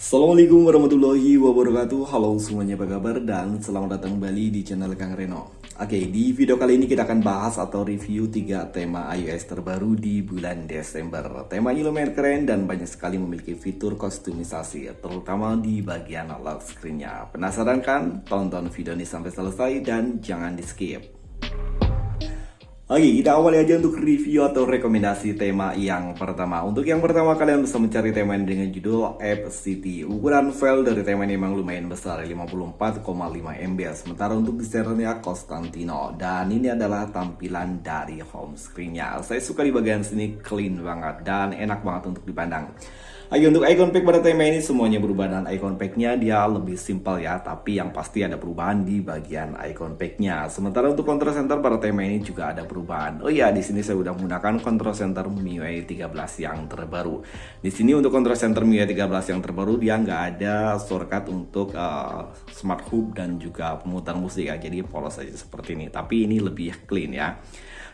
Assalamualaikum warahmatullahi wabarakatuh. Halo semuanya, apa kabar? Dan selamat datang kembali di channel Kang Reno. Oke, di video kali ini kita akan bahas atau review 3 tema iOS terbaru di bulan Desember. Temanya lumayan keren dan banyak sekali memiliki fitur kostumisasi, terutama di bagian lock screen-nya. Penasaran kan? Tonton video ini sampai selesai dan jangan di skip. Oke, kita awali aja untuk review atau rekomendasi tema yang pertama. Untuk yang pertama, kalian bisa mencari tema ini dengan judul App City. Ukuran file dari tema ini memang lumayan besar, 54,5 MB. Sementara untuk desainernya Constantino. Dan ini adalah tampilan dari home screen-nya. Saya suka di bagian sini, clean banget dan enak banget untuk dipandang. Oke, untuk icon pack pada tema ini semuanya berubah dan icon pack-nya dia lebih simpel ya, tapi yang pasti ada perubahan di bagian icon pack-nya. Sementara untuk control center pada tema ini juga ada perubahan. Oh ya, di sini saya sudah menggunakan control center MIUI 13 yang terbaru. Di sini untuk control center MIUI 13 yang terbaru dia nggak ada shortcut untuk smart hub dan juga pemutar musik ya, jadi polos aja seperti ini. Tapi ini lebih clean ya.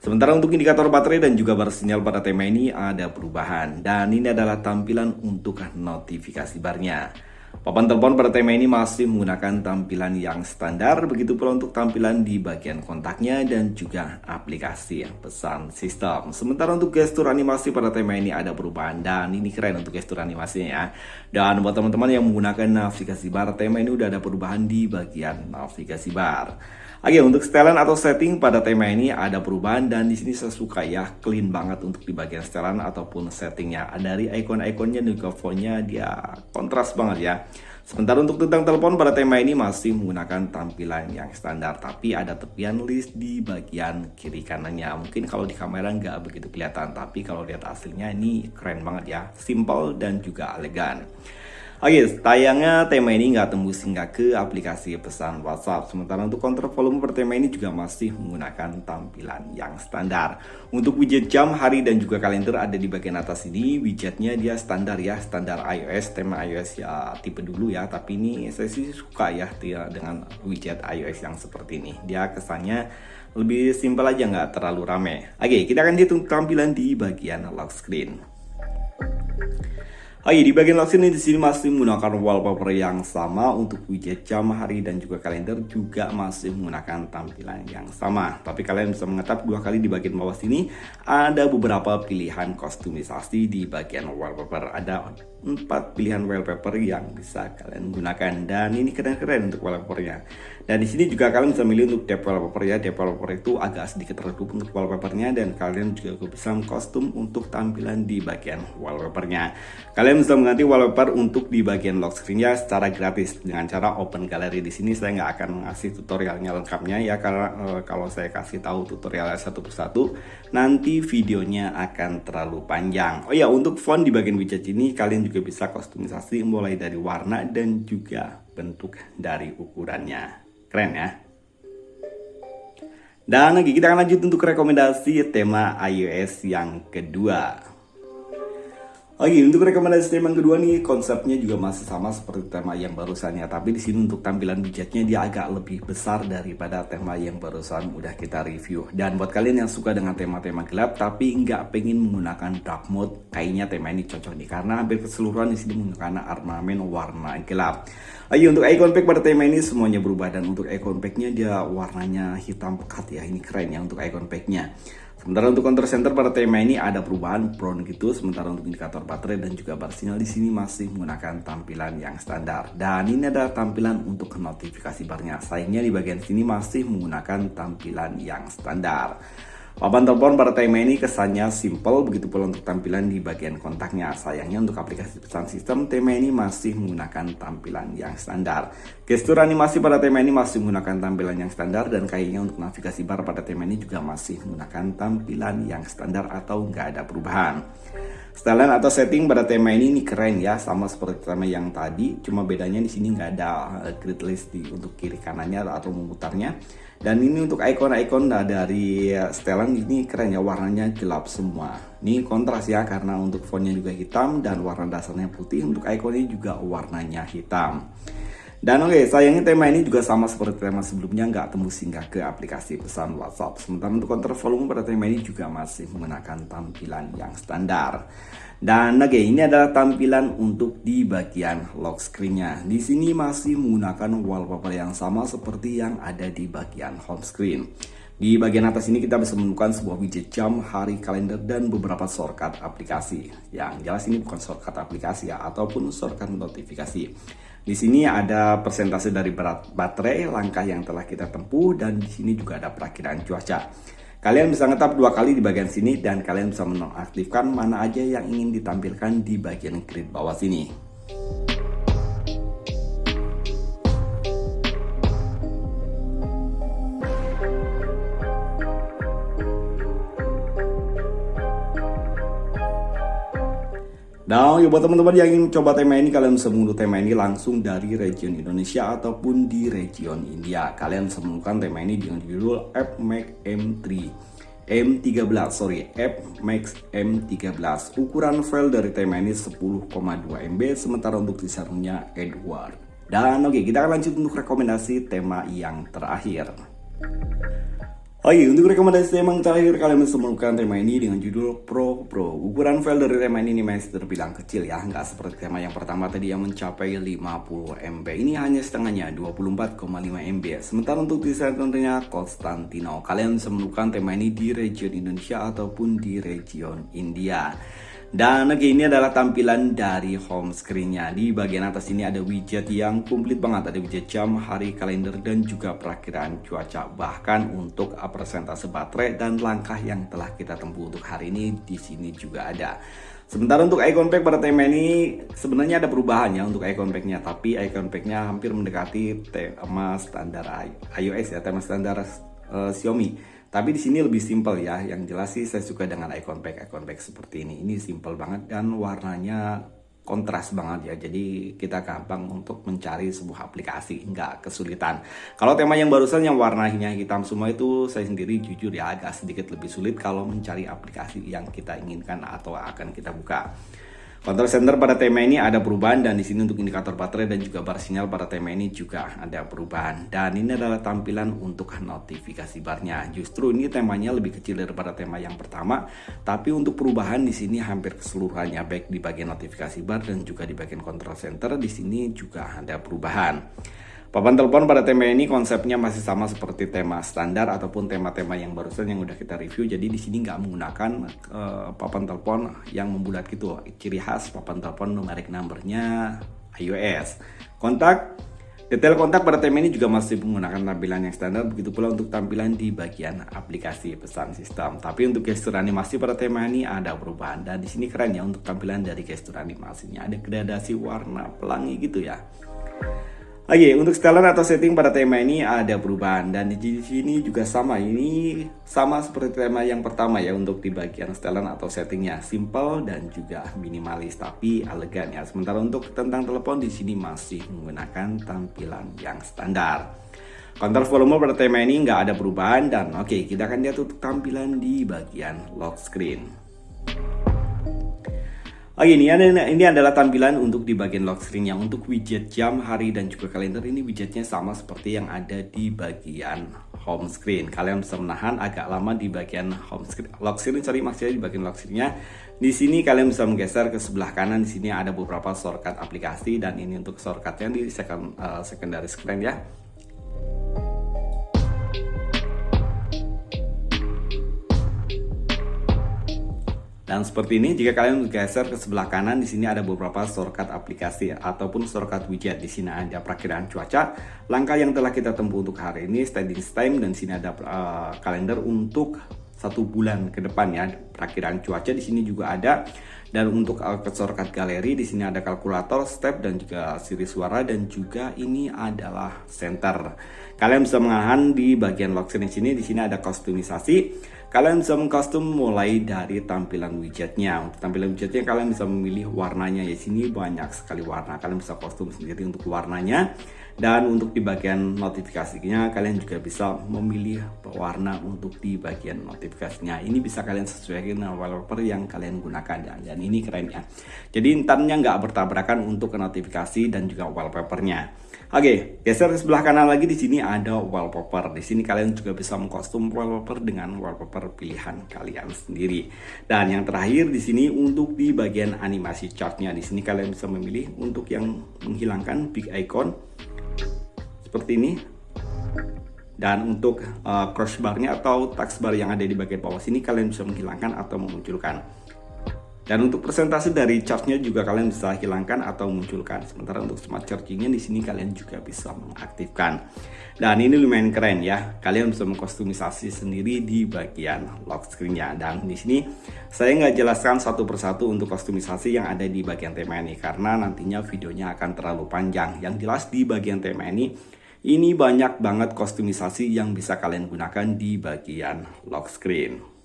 Sementara untuk indikator baterai dan juga bar sinyal pada tema ini ada perubahan. Dan ini adalah tampilan untuk notifikasi barnya. Papan telepon pada tema ini masih menggunakan tampilan yang standar. Begitu pula untuk tampilan di bagian kontaknya dan juga aplikasi pesan sistem. Sementara untuk gestur animasi pada tema ini ada perubahan. Dan ini keren untuk gestur animasinya ya. Dan buat teman-teman yang menggunakan navigasi bar, tema ini udah ada perubahan di bagian navigasi bar. Oke, untuk setelan atau setting pada tema ini ada perubahan dan di sini saya suka ya, clean banget untuk di bagian setelan ataupun settingnya. Dari icon-iconnya dan juga fontnya dia kontras banget ya. Sementara untuk tentang telepon pada tema ini masih menggunakan tampilan yang standar, tapi ada tepian list di bagian kiri kanannya. Mungkin kalau di kamera nggak begitu kelihatan, tapi kalau lihat aslinya ini keren banget ya, simple dan juga elegan. Oke, sayangnya tema ini nggak tembus hingga ke aplikasi pesan WhatsApp. Sementara untuk kontrol volume per tema ini juga masih menggunakan tampilan yang standar. Untuk widget jam, hari, dan juga kalender ada di bagian atas ini. Widgetnya dia standar ya, standar iOS, tema iOS ya tipe dulu ya. Tapi ini saya sih suka ya dengan widget iOS yang seperti ini. Dia kesannya lebih simpel aja, nggak terlalu rame. Oke, kita akan lihat tampilan di bagian lock screen. Di bagian lock screen di sini masih menggunakan wallpaper yang sama. Untuk widget jam, hari, dan juga kalender juga masih menggunakan tampilan yang sama. Tapi kalian bisa mengetap dua kali di bagian bawah sini ada beberapa pilihan kostumisasi di bagian wallpaper. Ada 4 pilihan wallpaper yang bisa kalian gunakan dan ini keren-keren untuk wallpapernya. Dan di sini juga kalian bisa milih untuk depth wallpaper ya. Depth wallpaper itu agak sedikit redup untuk wallpapernya dan kalian juga bisa kostum untuk tampilan di bagian wallpapernya. Kalian bisa mengganti wallpaper untuk di bagian lock screen-nya secara gratis dengan cara open gallery. Di sini saya nggak akan ngasih tutorialnya lengkapnya ya, karena kalau saya kasih tahu tutorialnya satu persatu nanti videonya akan terlalu panjang. Oh ya, untuk font di bagian widget ini kalian juga bisa kostumisasi mulai dari warna dan juga bentuk dari ukurannya. Keren ya. Dan lagi kita akan lanjut untuk rekomendasi tema iOS yang kedua. Oke, untuk rekomendasi tema yang kedua nih, konsepnya juga masih sama seperti tema yang barusannya, tapi di sini untuk tampilan widgetnya dia agak lebih besar daripada tema yang barusan udah kita review. Dan buat kalian yang suka dengan tema-tema gelap tapi nggak pengen menggunakan dark mode, kayaknya tema ini cocok nih karena hampir keseluruhan di sini menggunakan ornamen warna gelap. Untuk icon pack pada tema ini semuanya berubah dan untuk icon packnya dia warnanya hitam pekat ya, ini keren ya untuk icon packnya. Sementara untuk control center pada tema ini ada perubahan brown gitu. Sementara untuk indikator baterai dan juga bar sinyal di sini masih menggunakan tampilan yang standar. Dan ini ada tampilan untuk notifikasi barnya. Sayangnya di bagian sini masih menggunakan tampilan yang standar. Papan telepon pada tema ini kesannya simple, begitu pula untuk tampilan di bagian kontaknya. Sayangnya untuk aplikasi pesan sistem, tema ini masih menggunakan tampilan yang standar. Gestur animasi pada tema ini masih menggunakan tampilan yang standar dan kayaknya untuk navigasi bar pada tema ini juga masih menggunakan tampilan yang standar atau nggak ada perubahan. Setelan atau setting pada tema ini keren ya, sama seperti tema yang tadi, cuma bedanya di sini nggak ada grid list untuk kiri kanannya atau memutarnya. Dan ini untuk icon-icon dari setelan ini keren ya, warnanya gelap semua. Ini kontras ya karena untuk fontnya juga hitam dan warna dasarnya putih. Untuk iconnya juga warnanya hitam. Dan oke, sayangnya tema ini juga sama seperti tema sebelumnya, nggak tembus singgah ke aplikasi pesan WhatsApp. Sementara untuk kontrol volume pada tema ini juga masih menggunakan tampilan yang standar. Dan oke, ini adalah tampilan untuk di bagian lock screen-nya. Di sini masih menggunakan wallpaper yang sama seperti yang ada di bagian home screen. Di bagian atas ini kita bisa menemukan sebuah widget jam, hari, kalender, dan beberapa shortcut aplikasi. Yang jelas ini bukan shortcut aplikasi ya, ataupun shortcut notifikasi. Di sini ada persentase dari berat baterai, langkah yang telah kita tempuh, dan di sini juga ada perakiraan cuaca. Kalian bisa ngetap 2 kali di bagian sini dan kalian bisa menonaktifkan mana aja yang ingin ditampilkan di bagian grid bawah sini. Nah, buat teman-teman yang ingin coba tema ini, kalian bisa mengunduh tema ini langsung dari region Indonesia ataupun di region India. Kalian bisa menemukan tema ini dengan judul App Max M13. Ukuran file dari tema ini 10,2 MB, sementara untuk desainnya Edward. Dan oke, kita akan lanjut untuk rekomendasi tema yang terakhir. Untuk rekomendasi tema yang terakhir, kalian bisa menemukan tema ini dengan judul Pro. Ukuran file dari tema ini masih terbilang kecil ya, nggak seperti tema yang pertama tadi yang mencapai 50 MB. Ini hanya setengahnya, 24,5 MB. Sementara untuk desain contohnya Konstantino, kalian bisa menemukan tema ini di region Indonesia ataupun di region India. Dan oke, ini adalah tampilan dari home screen-nya. Di bagian atas ini ada widget yang komplit banget. Ada widget jam, hari, kalender, dan juga perakiraan cuaca. Bahkan untuk persentase baterai dan langkah yang telah kita tempuh untuk hari ini di sini juga ada. Sementara untuk icon pack pada tema ini sebenarnya ada perubahan ya untuk icon pack-nya, tapi icon pack-nya hampir mendekati tema standar iOS ya, tema standar Xiaomi. Tapi di sini lebih simpel ya. Yang jelas sih saya suka dengan icon pack seperti ini. Ini simpel banget dan warnanya kontras banget ya. Jadi kita gampang untuk mencari sebuah aplikasi, nggak kesulitan. Kalau tema yang barusan yang warnanya hitam semua itu, saya sendiri jujur ya agak sedikit lebih sulit kalau mencari aplikasi yang kita inginkan atau akan kita buka. Control center pada tema ini ada perubahan, dan di sini untuk indikator baterai dan juga bar sinyal pada tema ini juga ada perubahan. Dan ini adalah tampilan untuk notifikasi barnya. Justru ini temanya lebih kecil daripada tema yang pertama, tapi untuk perubahan di sini hampir keseluruhannya, baik di bagian notifikasi bar dan juga di bagian control center di sini juga ada perubahan. Papan telepon pada tema ini konsepnya masih sama seperti tema standar ataupun tema-tema yang barusan yang udah kita review. Jadi di sini nggak menggunakan papan telepon yang membulat gitu. Ciri khas papan telepon numerik numbernya iOS. Detail kontak pada tema ini juga masih menggunakan tampilan yang standar. Begitu pula untuk tampilan di bagian aplikasi pesan sistem. Tapi untuk gestur animasi pada tema ini ada perubahan. Dan di sini keren ya untuk tampilan dari gestur animasinya. Ada gradasi warna pelangi gitu ya. Untuk setelan atau setting pada tema ini ada perubahan, dan di sini juga sama. Ini sama seperti tema yang pertama ya, untuk di bagian setelan atau settingnya simple dan juga minimalis tapi elegan ya. Sementara untuk tentang telepon di sini masih menggunakan tampilan yang standar. Kontrol volume pada tema ini nggak ada perubahan, dan kita akan lihat untuk tampilan di bagian lock screen. Ini adalah tampilan untuk di bagian lock screen-nya. Untuk widget jam, hari, dan juga kalender ini widgetnya sama seperti yang ada di bagian home screen. Kalian bisa menahan agak lama di bagian home screen, maksudnya di bagian lock screen-nya. Di sini kalian bisa menggeser ke sebelah kanan. Di sini ada beberapa shortcut aplikasi, dan ini untuk shortcut-nya di secondary screen ya. Dan seperti ini, jika kalian geser ke sebelah kanan, di sini ada beberapa shortcut aplikasi ataupun shortcut widget. Di sini ada perakiraan cuaca, langkah yang telah kita tempuh untuk hari ini, standing time, dan di sini ada kalender untuk 1 bulan ke depan ya. Perakiraan cuaca di sini juga ada. Dan untuk shortcut galeri di sini ada kalkulator, step, dan juga siri suara, dan juga ini adalah center. Kalian bisa mengahan di bagian lock screen sini. Di sini ada kustomisasi. Kalian bisa mengcustom mulai dari tampilan widgetnya. Untuk tampilan widgetnya kalian bisa memilih warnanya. Di sini banyak sekali warna. Kalian bisa custom sendiri untuk warnanya. Dan untuk di bagian notifikasinya kalian juga bisa memilih warna untuk di bagian notifikasinya. Ini bisa kalian sesuaikan dengan wallpaper yang kalian gunakan. Dan ini keren ya. Jadi intannya nggak bertabrakan untuk notifikasi dan juga wallpapernya. Oke, geser ke sebelah kanan lagi, di sini ada wallpaper. Di sini kalian juga bisa mengkostum wallpaper dengan wallpaper pilihan kalian sendiri. Dan yang terakhir di sini untuk di bagian animasi chartnya, di sini kalian bisa memilih untuk yang menghilangkan big icon seperti ini. Dan untuk crossbar-nya atau taskbar yang ada di bagian bawah sini kalian bisa menghilangkan atau memunculkan. Dan untuk presentasi dari chartnya juga kalian bisa hilangkan atau munculkan. Sementara untuk smart chargingnya di sini kalian juga bisa mengaktifkan. Dan ini lumayan keren ya. Kalian bisa mengkostumisasi sendiri di bagian lock screen-nya. Dan di sini saya nggak jelaskan satu persatu untuk kostumisasi yang ada di bagian tema ini karena nantinya videonya akan terlalu panjang. Yang jelas di bagian tema ini banyak banget kostumisasi yang bisa kalian gunakan di bagian lock screen.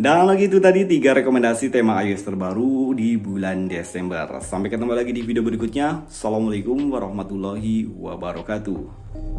Dan lagi itu tadi 3 rekomendasi tema iOS terbaru di bulan Desember. Sampai ketemu lagi di video berikutnya. Assalamualaikum warahmatullahi wabarakatuh.